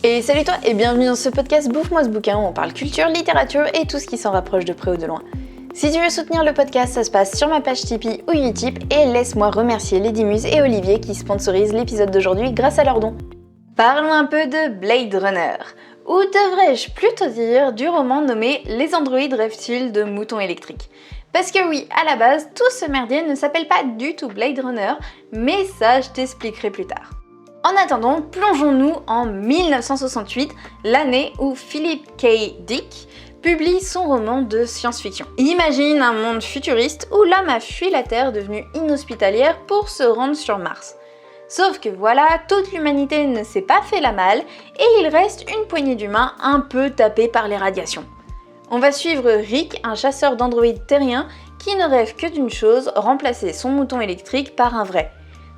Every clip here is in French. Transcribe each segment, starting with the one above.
Et salut toi et bienvenue dans ce podcast Bouffe-moi ce bouquin où on parle culture, littérature et tout ce qui s'en rapproche de près ou de loin. Si tu veux soutenir le podcast, ça se passe sur ma page Tipeee ou Utip et laisse-moi remercier Lady Muse et Olivier qui sponsorisent l'épisode d'aujourd'hui grâce à leurs dons. Parlons un peu de Blade Runner, ou devrais-je plutôt dire du roman nommé Les androïdes rêvent-ils de moutons électriques. Parce que oui, à la base, tout ce merdier ne s'appelle pas du tout Blade Runner, mais ça je t'expliquerai plus tard. En attendant, plongeons-nous en 1968, l'année où Philip K. Dick publie son roman de science-fiction. Imagine un monde futuriste où l'homme a fui la Terre devenue inhospitalière pour se rendre sur Mars. Sauf que voilà, toute l'humanité ne s'est pas fait la malle et il reste une poignée d'humains un peu tapés par les radiations. On va suivre Rick, un chasseur d'androïdes terriens qui ne rêve que d'une chose, remplacer son mouton électrique par un vrai.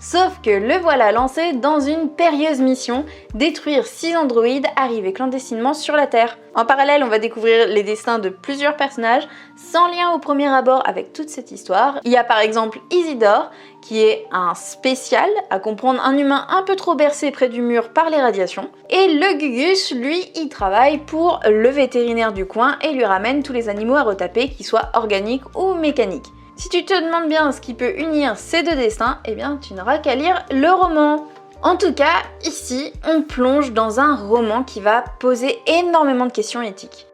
Sauf que le voilà lancé dans une périlleuse mission, détruire 6 androïdes arrivés clandestinement sur la Terre. En parallèle, on va découvrir les destins de plusieurs personnages, sans lien au premier abord avec toute cette histoire. Il y a par exemple Isidore, qui est un spécial, à comprendre un humain un peu trop bercé près du mur par les radiations. Et le Gugus, lui, il travaille pour le vétérinaire du coin et lui ramène tous les animaux à retaper, qu'ils soient organiques ou mécaniques. Si tu te demandes bien ce qui peut unir ces deux destins, eh bien tu n'auras qu'à lire le roman. En tout cas, ici, on plonge dans un roman qui va poser énormément de questions éthiques.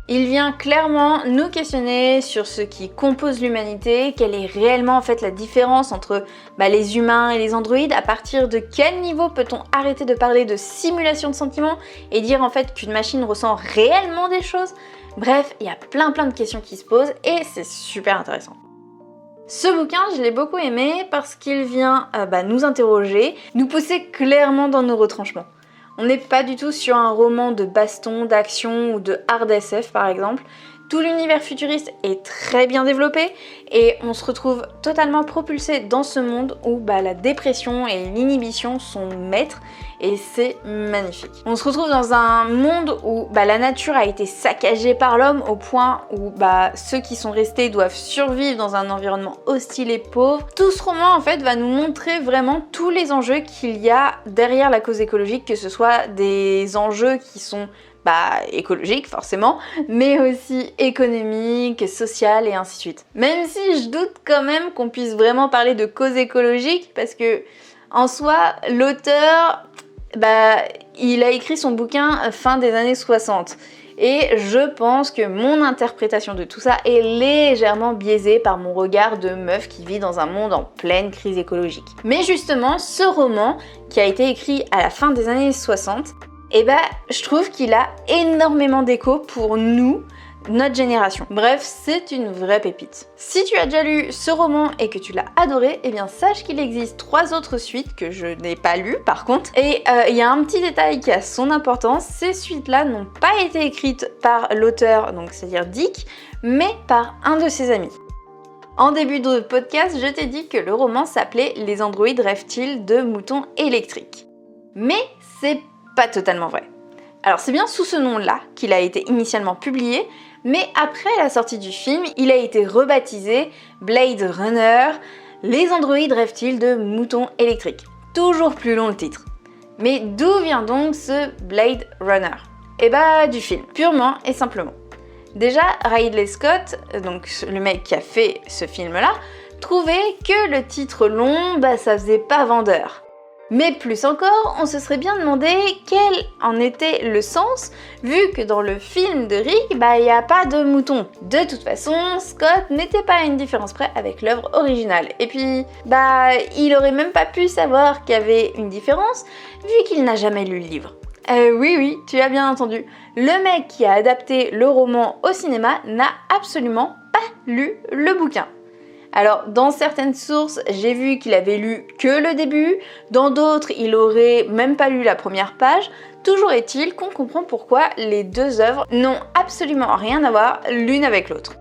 Il vient clairement nous questionner sur ce qui compose l'humanité, quelle est réellement en fait la différence entre les humains et les androïdes, à partir de quel niveau peut-on arrêter de parler de simulation de sentiments et dire en fait qu'une machine ressent réellement des choses. Bref, il y a plein de questions qui se posent et c'est super intéressant. Ce bouquin, je l'ai beaucoup aimé parce qu'il vient nous interroger, nous pousser clairement dans nos retranchements. On n'est pas du tout sur un roman de baston, d'action ou de hard SF par exemple. Tout l'univers futuriste est très bien développé et on se retrouve totalement propulsé dans ce monde où la dépression et l'inhibition sont maîtres et c'est magnifique. On se retrouve dans un monde où la nature a été saccagée par l'homme au point où ceux qui sont restés doivent survivre dans un environnement hostile et pauvre. Tout ce roman en fait va nous montrer vraiment tous les enjeux qu'il y a derrière la cause écologique, que ce soit des enjeux qui sont écologique forcément, mais aussi économique, social et ainsi de suite. Même si je doute quand même qu'on puisse vraiment parler de cause écologique, parce que en soi, l'auteur, il a écrit son bouquin fin des années 60. Et je pense que mon interprétation de tout ça est légèrement biaisée par mon regard de meuf qui vit dans un monde en pleine crise écologique. Mais justement, ce roman, qui a été écrit à la fin des années 60, je trouve qu'il a énormément d'écho pour nous, notre génération. Bref, c'est une vraie pépite. Si tu as déjà lu ce roman et que tu l'as adoré, sache qu'il existe 3 autres suites que je n'ai pas lues par contre. Et il y a un petit détail qui a son importance, ces suites-là n'ont pas été écrites par l'auteur, donc c'est-à-dire Dick, mais par un de ses amis. En début de podcast, je t'ai dit que le roman s'appelait Les androïdes rêvent-ils de moutons électriques. Mais c'est pas totalement vrai. Alors c'est bien sous ce nom-là qu'il a été initialement publié, mais après la sortie du film, il a été rebaptisé Blade Runner, Les androïdes rêvent-ils de moutons électriques. Toujours plus long le titre. Mais d'où vient donc ce Blade Runner ? Du film, purement et simplement. Déjà, Ridley Scott, donc le mec qui a fait ce film-là, trouvait que le titre long, ça faisait pas vendeur. Mais plus encore, on se serait bien demandé quel en était le sens, vu que dans le film de Rick, il n'y a pas de mouton. De toute façon, Scott n'était pas à une différence près avec l'œuvre originale. Et puis, il aurait même pas pu savoir qu'il y avait une différence, vu qu'il n'a jamais lu le livre. Oui, tu as bien entendu. Le mec qui a adapté le roman au cinéma n'a absolument pas lu le bouquin. Alors, dans certaines sources, j'ai vu qu'il avait lu que le début, dans d'autres, il aurait même pas lu la première page. Toujours est-il qu'on comprend pourquoi les deux œuvres n'ont absolument rien à voir l'une avec l'autre.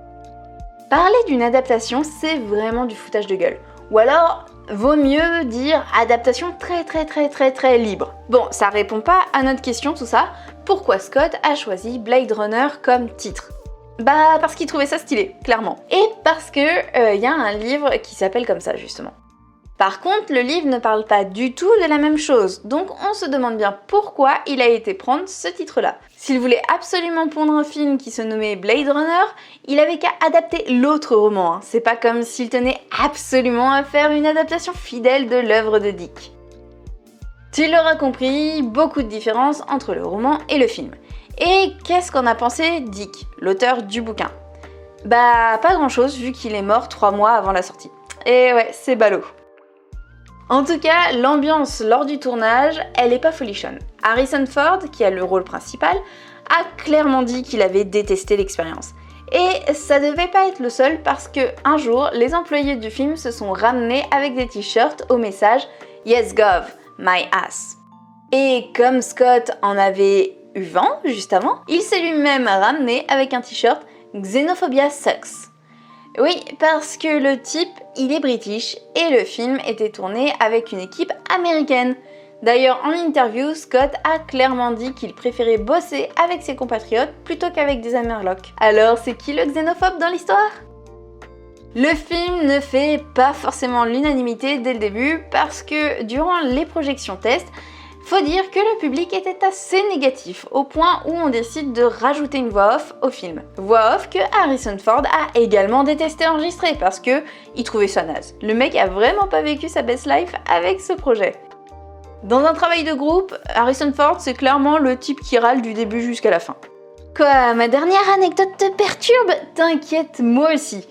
Parler d'une adaptation, c'est vraiment du foutage de gueule. Ou alors, vaut mieux dire adaptation très libre. Bon, ça répond pas à notre question tout ça. Pourquoi Scott a choisi Blade Runner comme titre ? Parce qu'il trouvait ça stylé, clairement. Et parce que y a un livre qui s'appelle comme ça, justement. Par contre, le livre ne parle pas du tout de la même chose, donc on se demande bien pourquoi il a été prendre ce titre-là. S'il voulait absolument pondre un film qui se nommait Blade Runner, il avait qu'à adapter l'autre roman, hein. C'est pas comme s'il tenait absolument à faire une adaptation fidèle de l'œuvre de Dick. Tu l'auras compris, beaucoup de différences entre le roman et le film. Et qu'est-ce qu'en a pensé Dick, l'auteur du bouquin? Bah pas grand-chose vu qu'il est mort 3 mois avant la sortie. Et ouais, c'est ballot. En tout cas, l'ambiance lors du tournage, elle est pas folichonne. Harrison Ford, qui a le rôle principal, a clairement dit qu'il avait détesté l'expérience. Et ça devait pas être le seul parce que un jour, les employés du film se sont ramenés avec des t-shirts au message « Yes Gov, my ass ». Et comme Scott en avait eu vent juste avant, il s'est lui-même ramené avec un t-shirt « Xenophobia sucks ». Oui, parce que le type, il est british et le film était tourné avec une équipe américaine. D'ailleurs, en interview, Scott a clairement dit qu'il préférait bosser avec ses compatriotes plutôt qu'avec des Amerlocs. Alors, c'est qui le xénophobe dans l'histoire? Le film ne fait pas forcément l'unanimité dès le début parce que durant les projections tests, faut dire que le public était assez négatif, au point où on décide de rajouter une voix off au film. Voix off que Harrison Ford a également détesté enregistrer parce que il trouvait ça naze. Le mec a vraiment pas vécu sa best life avec ce projet. Dans un travail de groupe, Harrison Ford c'est clairement le type qui râle du début jusqu'à la fin. Quoi, ma dernière anecdote te perturbe? T'inquiète, moi aussi.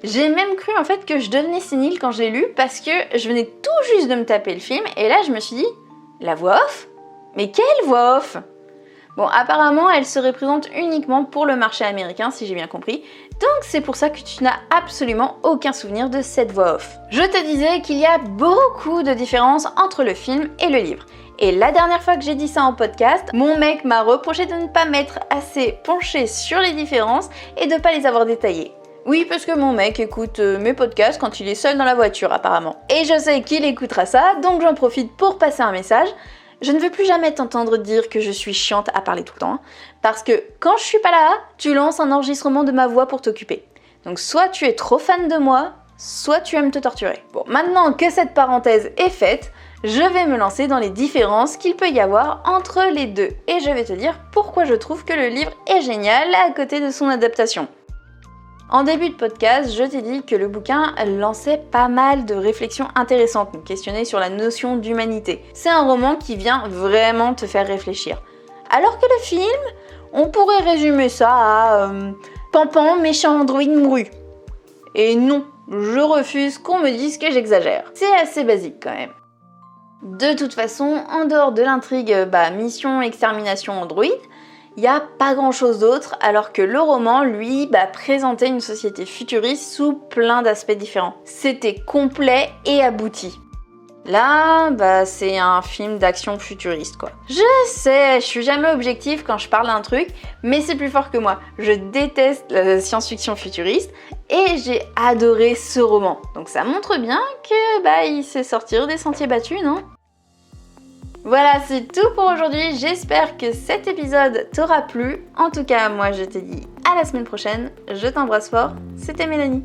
J'ai même cru en fait que je devenais sénile quand je l'ai lu parce que je venais tout juste de me taper le film et là je me suis dit la voix off? Mais quelle voix off? Bon, apparemment, elle se représente uniquement pour le marché américain, si j'ai bien compris. Donc c'est pour ça que tu n'as absolument aucun souvenir de cette voix off. Je te disais qu'il y a beaucoup de différences entre le film et le livre. Et la dernière fois que j'ai dit ça en podcast, mon mec m'a reproché de ne pas m'être assez penché sur les différences et de ne pas les avoir détaillées. Oui, parce que mon mec écoute mes podcasts quand il est seul dans la voiture apparemment. Et je sais qu'il écoutera ça, donc j'en profite pour passer un message. Je ne veux plus jamais t'entendre dire que je suis chiante à parler tout le temps, hein, parce que quand je suis pas là, tu lances un enregistrement de ma voix pour t'occuper. Donc soit tu es trop fan de moi, soit tu aimes te torturer. Bon, maintenant que cette parenthèse est faite, je vais me lancer dans les différences qu'il peut y avoir entre les deux. Et je vais te dire pourquoi je trouve que le livre est génial à côté de son adaptation. En début de podcast, je t'ai dit que le bouquin lançait pas mal de réflexions intéressantes, nous questionner sur la notion d'humanité. C'est un roman qui vient vraiment te faire réfléchir. Alors que le film, on pourrait résumer ça à Pampan, méchant androïde mouru. Et non, je refuse qu'on me dise que j'exagère. C'est assez basique quand même. De toute façon, en dehors de l'intrigue mission extermination androïde, il n'y a pas grand chose d'autre, alors que le roman, lui, présentait une société futuriste sous plein d'aspects différents. C'était complet et abouti. Là, c'est un film d'action futuriste, quoi. Je sais, je suis jamais objective quand je parle d'un truc, mais c'est plus fort que moi. Je déteste la science-fiction futuriste et j'ai adoré ce roman. Donc ça montre bien que, il sait sortir des sentiers battus, non ? Voilà, c'est tout pour aujourd'hui. J'espère que cet épisode t'aura plu. En tout cas, moi je te dis à la semaine prochaine. Je t'embrasse fort. C'était Mélanie.